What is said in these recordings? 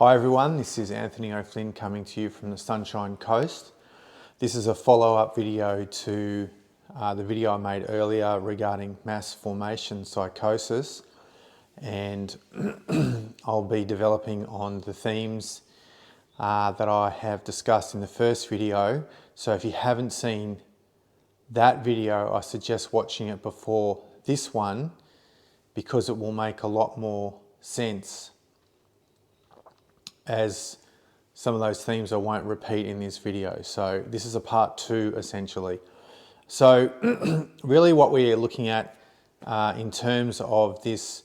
Hi everyone, this is Anthony O'Flynn coming to you from the Sunshine Coast. This is a follow-up video to the video I made earlier regarding mass formation psychosis, and I'll be developing on the themes that I have discussed in the first video. So if you haven't seen that video, I suggest watching it before this one because it will make a lot more sense, as some of those themes I won't repeat in this video. So this is a part 2 essentially. So really what we are looking at in terms of this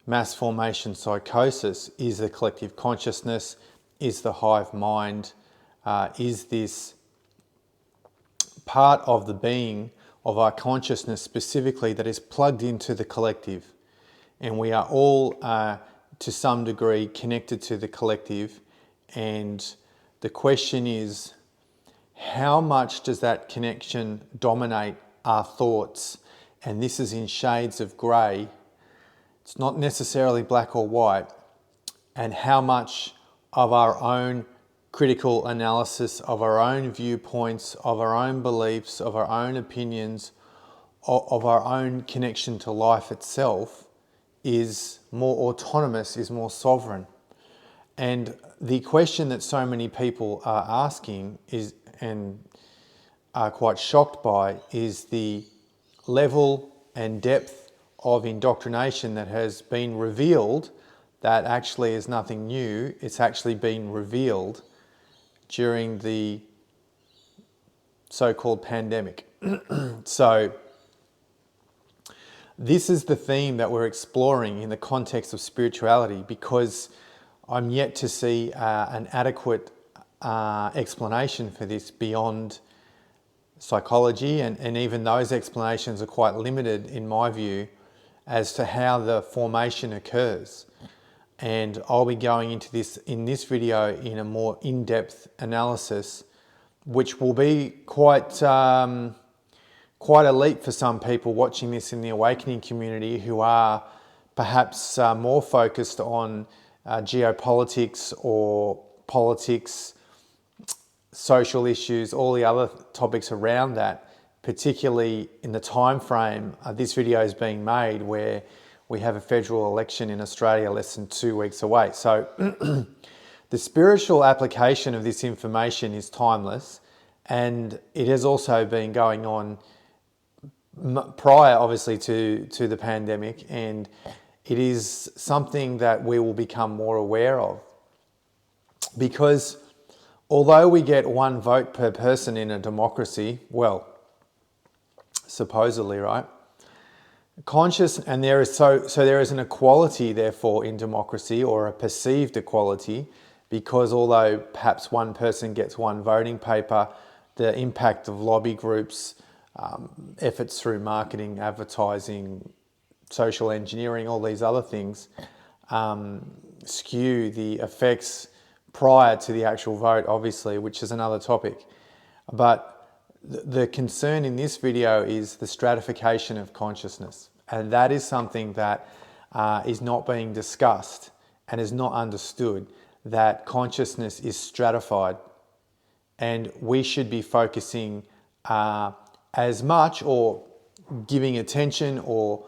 mass formation psychosis is the collective consciousness, is the hive mind, is this part of the being of our consciousness specifically that is plugged into the collective. And we are all to some degree connected to the collective, and the question is, how much does that connection dominate our thoughts? And this is in shades of grey. It's not necessarily black or white. And how much of our own critical analysis, of our own viewpoints, of our own beliefs, of our own opinions, of our own connection to life itself is more autonomous, is more sovereign. And the question that so many people are asking is, and are quite shocked by, is the level and depth of indoctrination that has been revealed. That actually is nothing new. It's actually been revealed during the so-called pandemic. So this is the theme that we're exploring in the context of spirituality, because I'm yet to see an adequate explanation for this beyond psychology, and even those explanations are quite limited in my view as to how the formation occurs. And I'll be going into this in this video in a more in-depth analysis, which will be quite a leap for some people watching this in the awakening community who are perhaps more focused on geopolitics or politics, social issues, all the other topics around that, particularly in the time frame this video is being made, where we have a federal election in Australia less than 2 weeks away. So the spiritual application of this information is timeless, and it has also been going on prior, obviously, to the pandemic, and it is something that we will become more aware of. Because although we get 1 vote per person in a democracy, well, supposedly, right? And there is so there is an equality, therefore, in democracy, or a perceived equality, because although perhaps 1 person gets 1 voting paper, the impact of lobby groups, efforts through marketing, advertising, social engineering, all these other things skew the effects prior to the actual vote, obviously, which is another topic. But the concern in this video is the stratification of consciousness. And that is something that is not being discussed and is not understood, that consciousness is stratified. And we should be focusing as much, or giving attention, or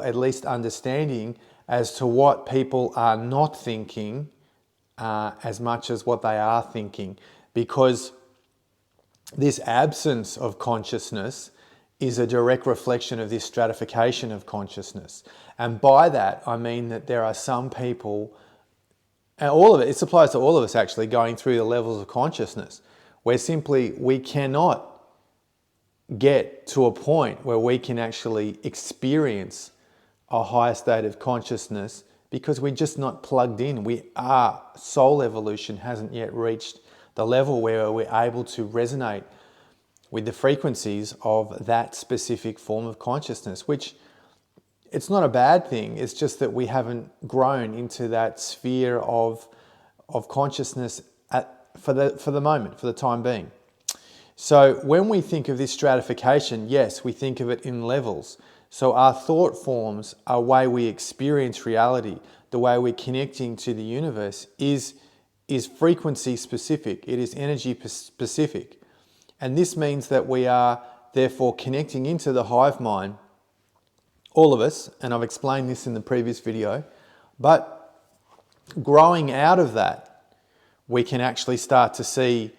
at least understanding as to what people are not thinking as much as what they are thinking. Because this absence of consciousness is a direct reflection of this stratification of consciousness. And by that, I mean that there are some people, and all of it applies to all of us actually, going through the levels of consciousness, where simply we cannot get to a point where we can actually experience a higher state of consciousness, because we're just not plugged in. Our soul evolution hasn't yet reached the level where we're able to resonate with the frequencies of that specific form of consciousness, which it's not a bad thing. It's just that we haven't grown into that sphere of consciousness for the moment, for the time being. So when we think of this stratification, yes, we think of it in levels. So our thought forms, our way we experience reality, the way we're connecting to the universe is is frequency specific. It is energy specific. And this means that we are therefore connecting into the hive mind, all of us, and I've explained this in the previous video, but growing out of that, we can actually start to see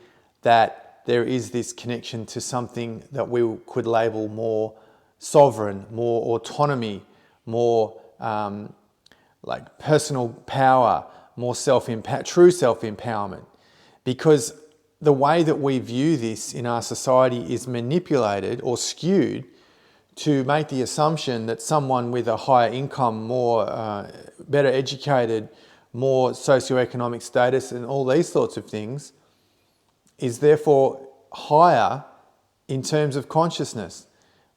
that there is this connection to something that we could label more sovereign, more autonomy, more like personal power, more true self-empowerment. Because the way that we view this in our society is manipulated or skewed to make the assumption that someone with a higher income, better educated, more socioeconomic status and all these sorts of things is therefore higher in terms of consciousness.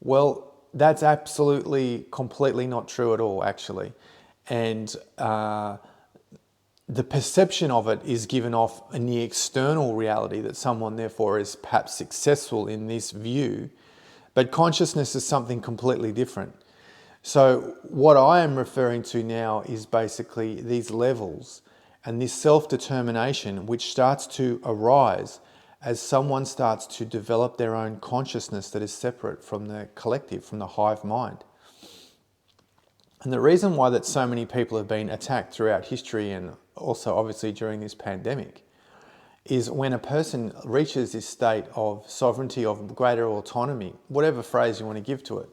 Well, that's absolutely, completely not true at all, actually. And the perception of it is given off in the external reality that someone therefore is perhaps successful in this view, but consciousness is something completely different. So what I am referring to now is basically these levels and this self-determination which starts to arise as someone starts to develop their own consciousness that is separate from the collective, from the hive mind. And the reason why that so many people have been attacked throughout history and also obviously during this pandemic is when a person reaches this state of sovereignty, of greater autonomy, whatever phrase you want to give to it,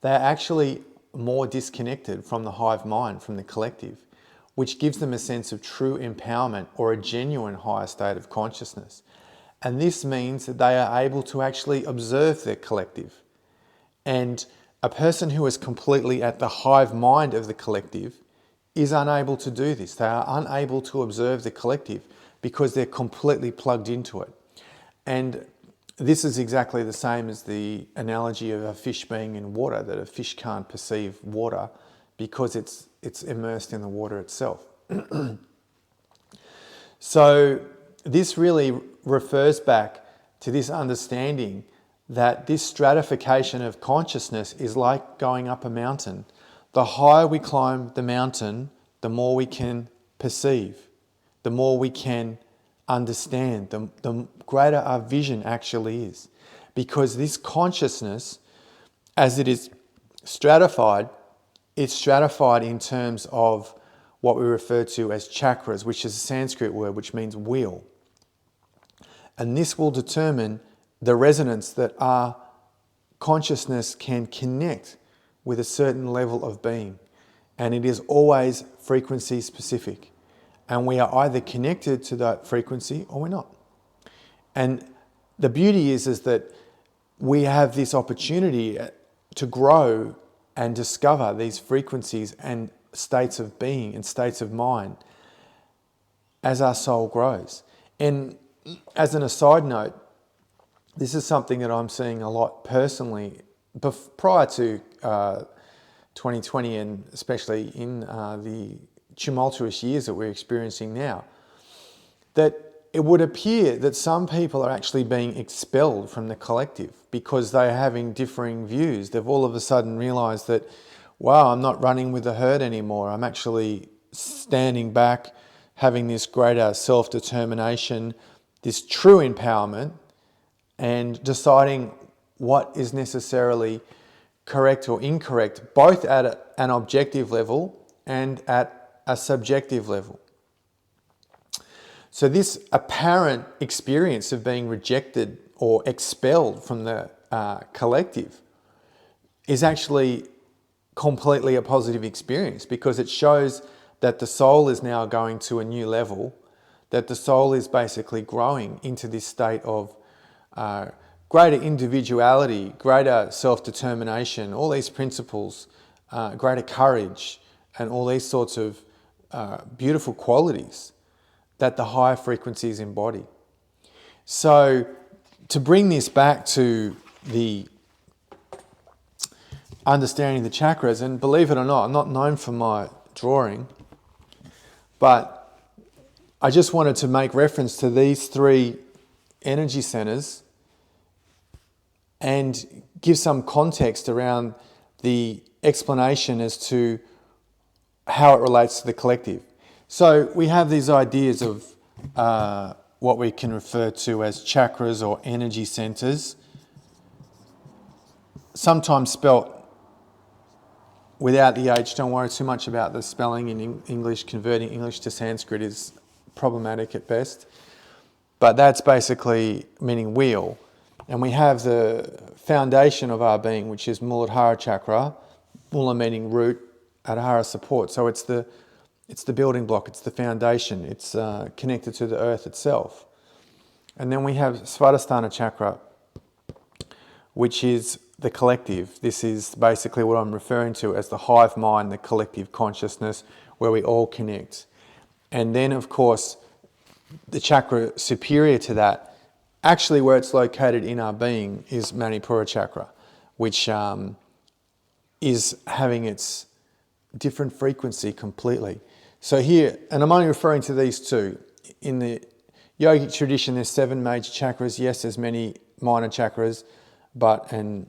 they're actually more disconnected from the hive mind, from the collective, which gives them a sense of true empowerment or a genuine higher state of consciousness. And this means that they are able to actually observe their collective. And a person who is completely at the hive mind of the collective is unable to do this. They are unable to observe the collective because they're completely plugged into it. And this is exactly the same as the analogy of a fish being in water, that a fish can't perceive water because it's immersed in the water itself. So this really refers back to this understanding that this stratification of consciousness is like going up a mountain. The higher we climb the mountain, the more we can perceive, the more we can understand, the greater our vision actually is. Because this consciousness, as it is stratified, it's stratified in terms of what we refer to as chakras, which is a Sanskrit word which means wheel. And this will determine the resonance that our consciousness can connect with a certain level of being. And it is always frequency specific. And we are either connected to that frequency or we're not. And the beauty is that we have this opportunity to grow and discover these frequencies and states of being and states of mind as our soul grows. And as an aside note, this is something that I'm seeing a lot personally prior to 2020 and especially in the tumultuous years that we're experiencing now, that it would appear that some people are actually being expelled from the collective because they're having differing views. They've all of a sudden realized that, wow, I'm not running with the herd anymore. I'm actually standing back, having this greater self-determination, this true empowerment, and deciding what is necessarily correct or incorrect, both at an objective level and at a subjective level. So this apparent experience of being rejected or expelled from the collective is actually completely a positive experience, because it shows that the soul is now going to a new level, that the soul is basically growing into this state of greater individuality, greater self-determination, all these principles, greater courage, and all these sorts of beautiful qualities that the higher frequencies embody. So to bring this back to the understanding the chakras, and believe it or not, I'm not known for my drawing, but I just wanted to make reference to these three energy centers and give some context around the explanation as to how it relates to the collective. So we have these ideas of what we can refer to as chakras or energy centers, sometimes spelt without the H. Don't worry too much about the spelling in English. Converting English to Sanskrit is problematic at best. But that's basically meaning wheel. And we have the foundation of our being, which is Muladhara Chakra, Mula meaning root, Adhara support. So it's the building block, it's the foundation, it's connected to the earth itself. And then we have Svadhisthana Chakra, which is the collective. This is basically what I'm referring to as the hive mind, the collective consciousness, where we all connect. And then, of course, the chakra superior to that, actually where it's located in our being, is Manipura Chakra, which is having its different frequency completely. So here, and I'm only referring to these two. In the yogic tradition, there's 7 major chakras. Yes, there's many minor chakras, but in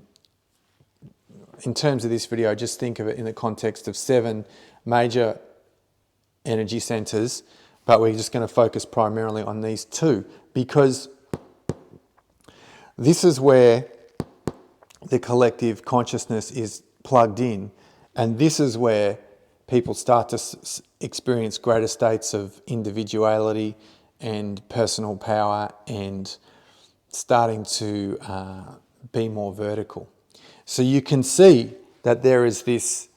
terms of this video, just think of it in the context of 7 major energy centers, but we're just going to focus primarily on these 2, because this is where the collective consciousness is plugged in, and this is where people start to experience greater states of individuality and personal power and starting to be more vertical. So you can see that there is this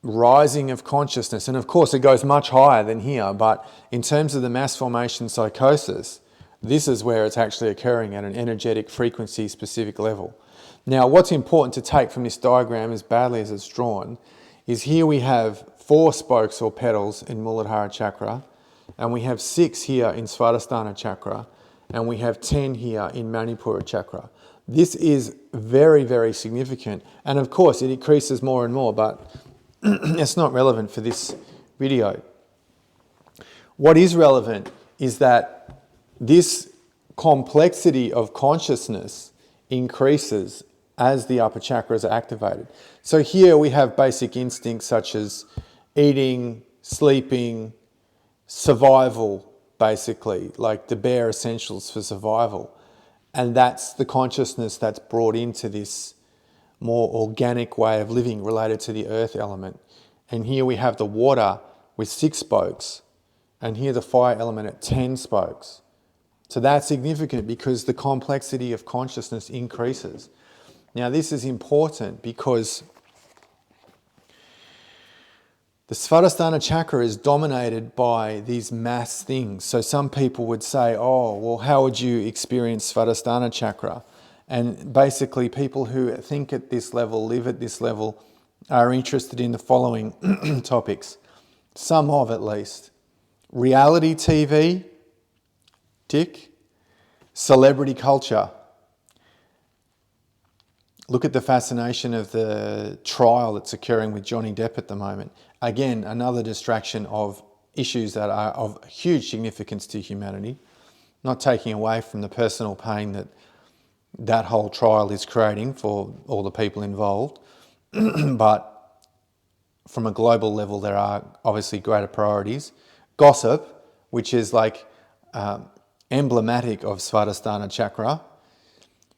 rising of consciousness, and of course it goes much higher than here, but in terms of the mass formation psychosis, this is where it's actually occurring at an energetic frequency specific level. Now, what's important to take from this diagram, as badly as it's drawn, is here we have 4 spokes or petals in Muladhara Chakra, and we have 6 here in Svadhisthana Chakra, and we have 10 here in Manipura Chakra. This is very, very significant, and of course it increases more and more, but it's not relevant for this video. What is relevant is that this complexity of consciousness increases as the upper chakras are activated. So here we have basic instincts such as eating, sleeping, survival, basically, like the bare essentials for survival. And that's the consciousness that's brought into this more organic way of living related to the earth element. And here we have the water with 6 spokes, and here the fire element at 10 spokes. So that's significant because the complexity of consciousness increases. Now this is important because the Svadhisthana Chakra is dominated by these mass things. So some people would say, oh, well, how would you experience Svadhisthana Chakra? And basically people who think at this level, live at this level, are interested in the following topics. Some of, at least. Reality TV, tick. Celebrity culture. Look at the fascination of the trial that's occurring with Johnny Depp at the moment. Again, another distraction of issues that are of huge significance to humanity, not taking away from the personal pain that that whole trial is creating for all the people involved. But from a global level, there are obviously greater priorities. Gossip, which is like emblematic of Svadhisthana Chakra.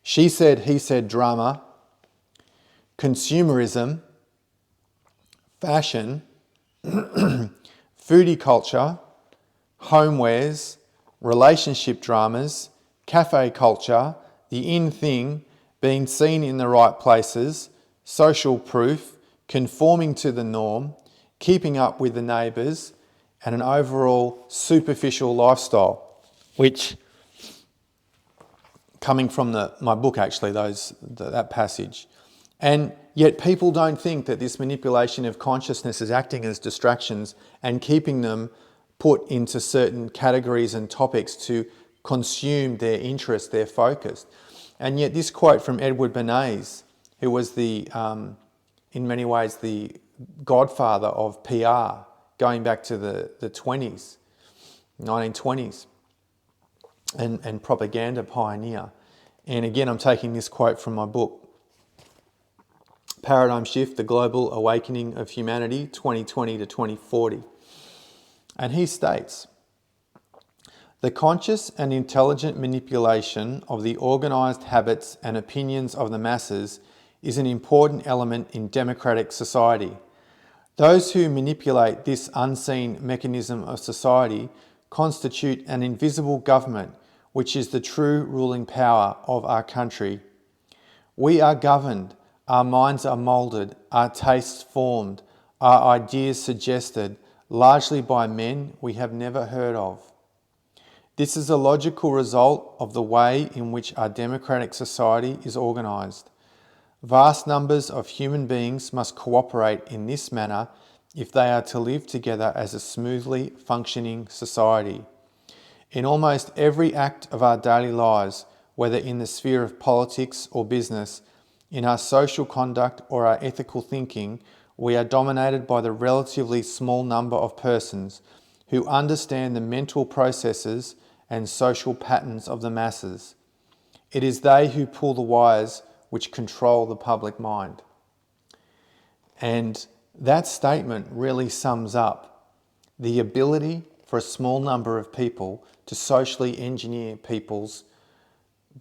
She said, he said drama. Consumerism. Fashion. Foodie culture. Homewares. Relationship dramas. Cafe culture. The in thing. Being seen in the right places. Social proof. Conforming to the norm. Keeping up with the neighbours. And an overall superficial lifestyle. Which, coming from my book actually, that passage. And yet people don't think that this manipulation of consciousness is acting as distractions and keeping them put into certain categories and topics to consume their interest, their focus. And yet this quote from Edward Bernays, who was in many ways the godfather of PR, going back to the 20s, 1920s, and propaganda pioneer. And again, I'm taking this quote from my book, Paradigm Shift, The Global Awakening of Humanity, 2020 to 2040. And he states, the conscious and intelligent manipulation of the organised habits and opinions of the masses is an important element in democratic society. Those who manipulate this unseen mechanism of society constitute an invisible government, which is the true ruling power of our country. We are governed, our minds are moulded, our tastes formed, our ideas suggested, largely by men we have never heard of. This is a logical result of the way in which our democratic society is organised. Vast numbers of human beings must cooperate in this manner if they are to live together as a smoothly functioning society. In almost every act of our daily lives, whether in the sphere of politics or business, in our social conduct or our ethical thinking, we are dominated by the relatively small number of persons who understand the mental processes and social patterns of the masses. It is they who pull the wires which control the public mind. And that statement really sums up the ability for a small number of people to socially engineer people's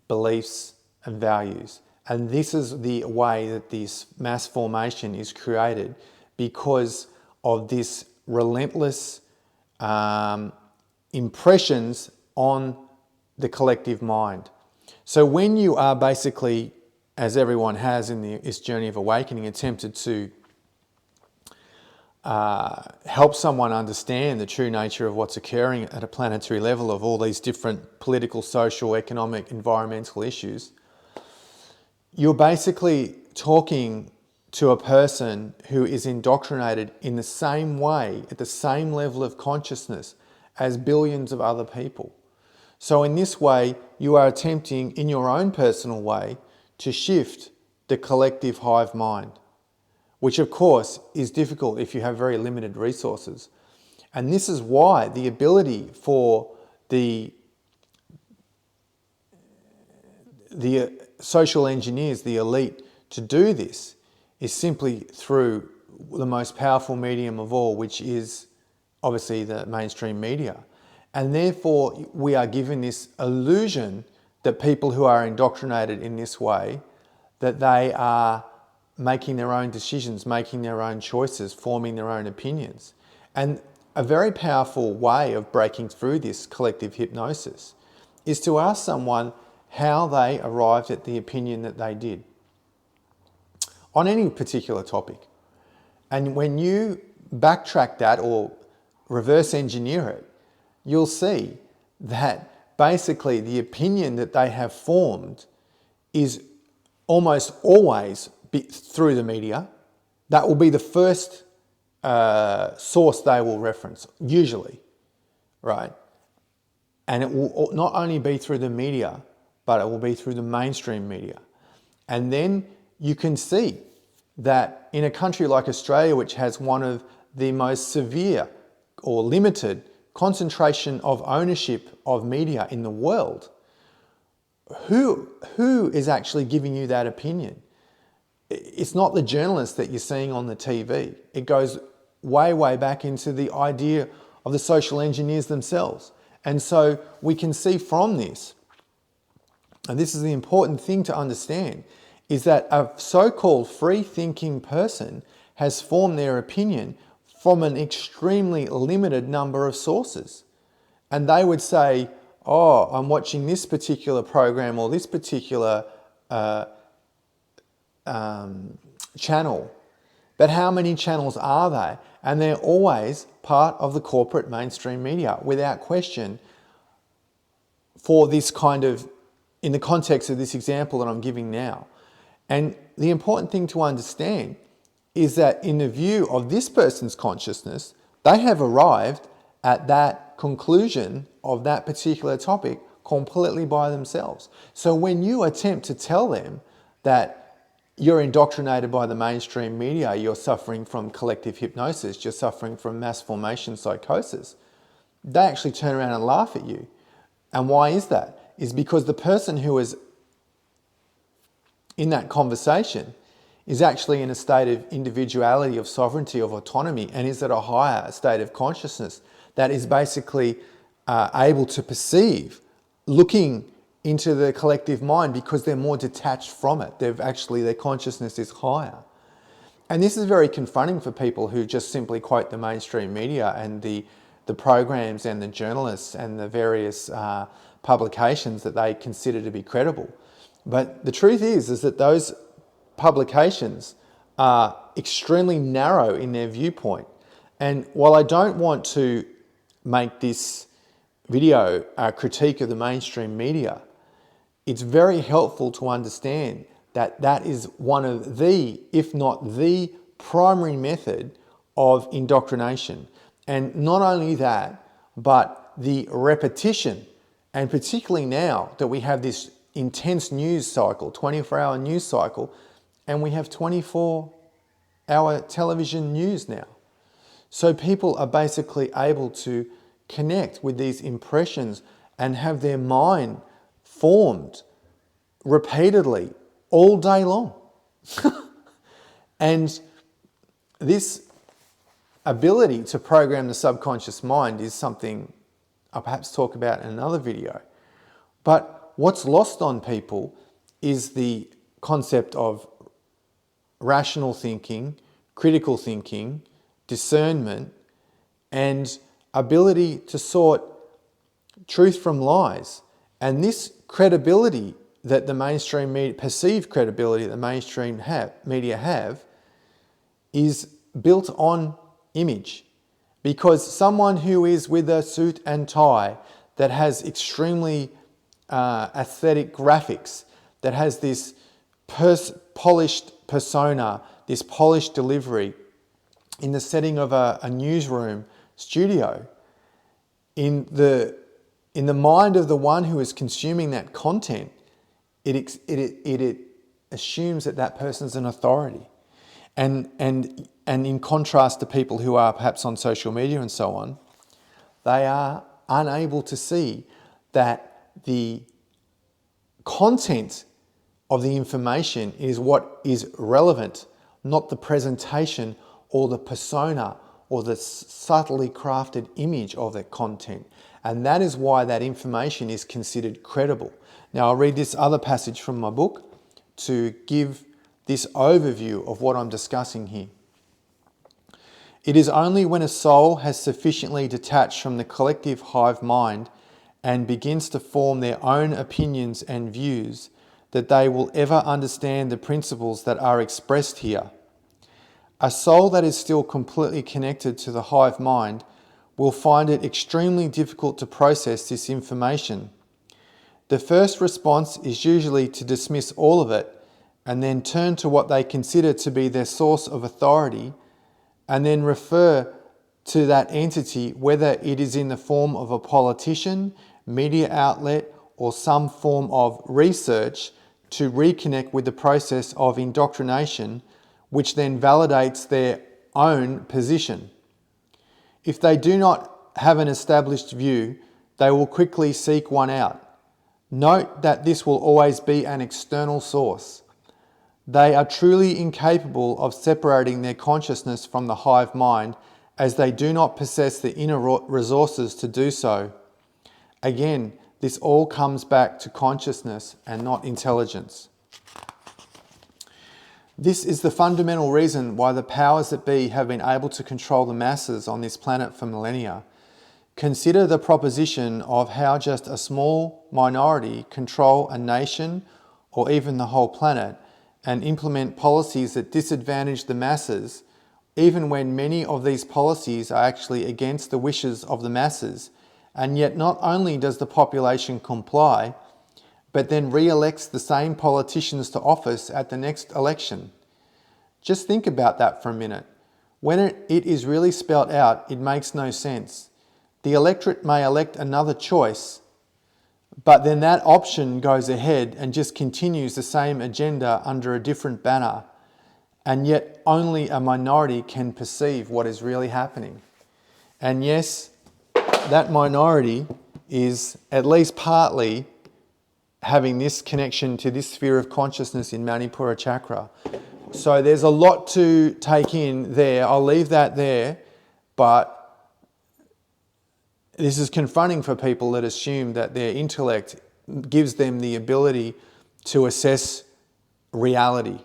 beliefs and values. And this is the way that this mass formation is created, because of this relentless impressions on the collective mind. So when you are basically, as everyone has in this journey of awakening, attempted to help someone understand the true nature of what's occurring at a planetary level of all these different political, social, economic, environmental issues, you're basically talking to a person who is indoctrinated in the same way, at the same level of consciousness as billions of other people. So in this way, you are attempting, in your own personal way, to shift the collective hive mind, which of course is difficult if you have very limited resources. And this is why the ability for the social engineers, the elite, to do this is simply through the most powerful medium of all, which is obviously the mainstream media. And therefore we are given this illusion that people who are indoctrinated in this way, that they are making their own decisions, making their own choices, forming their own opinions. And a very powerful way of breaking through this collective hypnosis is to ask someone how they arrived at the opinion that they did on any particular topic. And when you backtrack that or reverse engineer it, you'll see that basically the opinion that they have formed is almost always through the media. That will be the first source they will reference, usually, right? And it will not only be through the media, but it will be through the mainstream media. And then you can see that in a country like Australia, which has one of the most severe or limited concentration of ownership of media in the world, who is actually giving you that opinion? It's not the journalists that you're seeing on the TV. It goes way, way back into the idea of the social engineers themselves. And so we can see from this, and this is the important thing to understand, is that a so-called free-thinking person has formed their opinion from an extremely limited number of sources. And they would say, oh, I'm watching this particular program or this particular channel. But how many channels are there? And they're always part of the corporate mainstream media, without question, for this kind of, in the context of this example that I'm giving now. And the important thing to understand is that in the view of this person's consciousness, they have arrived at that conclusion of that particular topic completely by themselves. So when you attempt to tell them that you're indoctrinated by the mainstream media, you're suffering from collective hypnosis, you're suffering from mass formation psychosis, they actually turn around and laugh at you. And why is that? Is because the person who is in that conversation is actually in a state of individuality, of sovereignty, of autonomy, and is at a higher state of consciousness that is basically able to perceive, looking into the collective mind because they're more detached from it. Their consciousness is higher. And this is very confronting for people who just simply quote the mainstream media and the programs and the journalists and the various publications that they consider to be credible. But the truth is that those publications are extremely narrow in their viewpoint. And while I don't want to make this video a critique of the mainstream media, it's very helpful to understand that that is one of the, if not the primary method of indoctrination. And not only that, but the repetition, and particularly now that we have this intense news cycle, 24-hour news cycle, and we have 24-hour television news now. So people are basically able to connect with these impressions and have their mind formed repeatedly all day long. And this ability to program the subconscious mind is something I'll perhaps talk about in another video. But what's lost on people is the concept of rational thinking, critical thinking, discernment, and ability to sort truth from lies. And this credibility that the mainstream media, perceived credibility that the mainstream media have, is built on image. Because someone who is with a suit and tie, that has extremely aesthetic graphics, that has this polished persona, this polished delivery in the setting of a newsroom studio, in the mind of the one who is consuming that content, it assumes that that person's an authority. And in contrast to people who are perhaps on social media and so on, they are unable to see that the content of the information is what is relevant, not the presentation or the persona or the subtly crafted image of that content. And that is why that information is considered credible. Now I'll read this other passage from my book to give this overview of what I'm discussing here. It is only when a soul has sufficiently detached from the collective hive mind and begins to form their own opinions and views that they will ever understand the principles that are expressed here. A soul that is still completely connected to the hive mind will find it extremely difficult to process this information. The first response is usually to dismiss all of it and then turn to what they consider to be their source of authority, and then refer to that entity, whether it is in the form of a politician, media outlet, or some form of research, to reconnect with the process of indoctrination, which then validates their own position. If they do not have an established view, they will quickly seek one out. Note that this will always be an external source. They are truly incapable of separating their consciousness from the hive mind, as they do not possess the inner resources to do so. Again, this all comes back to consciousness and not intelligence. This is the fundamental reason why the powers that be have been able to control the masses on this planet for millennia. Consider the proposition of how just a small minority control a nation or even the whole planet and implement policies that disadvantage the masses, even when many of these policies are actually against the wishes of the masses. And yet not only does the population comply, but then re-elects the same politicians to office at the next election. Just think about that for a minute. When it is really spelt out, it makes no sense. The electorate may elect another choice, but then that option goes ahead and just continues the same agenda under a different banner, and yet only a minority can perceive what is really happening. And yes, that minority is at least partly having this connection to this sphere of consciousness in Manipura Chakra. So there's a lot to take in there. I'll leave that there, but this is confronting for people that assume that their intellect gives them the ability to assess reality.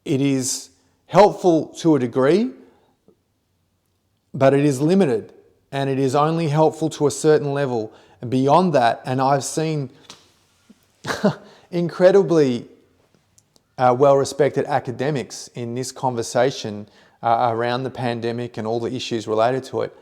It is helpful to a degree, but it is limited, and it is only helpful to a certain level. And beyond that, and I've seen incredibly well-respected academics in this conversation around the pandemic and all the issues related to it,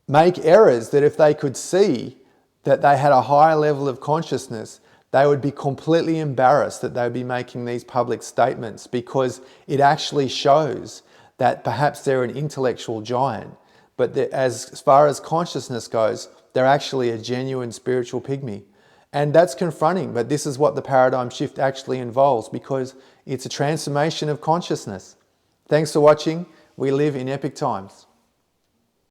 make errors that if they could see that they had a higher level of consciousness, they would be completely embarrassed that they'd be making these public statements, because it actually shows that perhaps they're an intellectual giant, but as far as consciousness goes, they're actually a genuine spiritual pygmy. And that's confronting, but this is what the paradigm shift actually involves, because it's a transformation of consciousness. Thanks for watching. We live in epic times.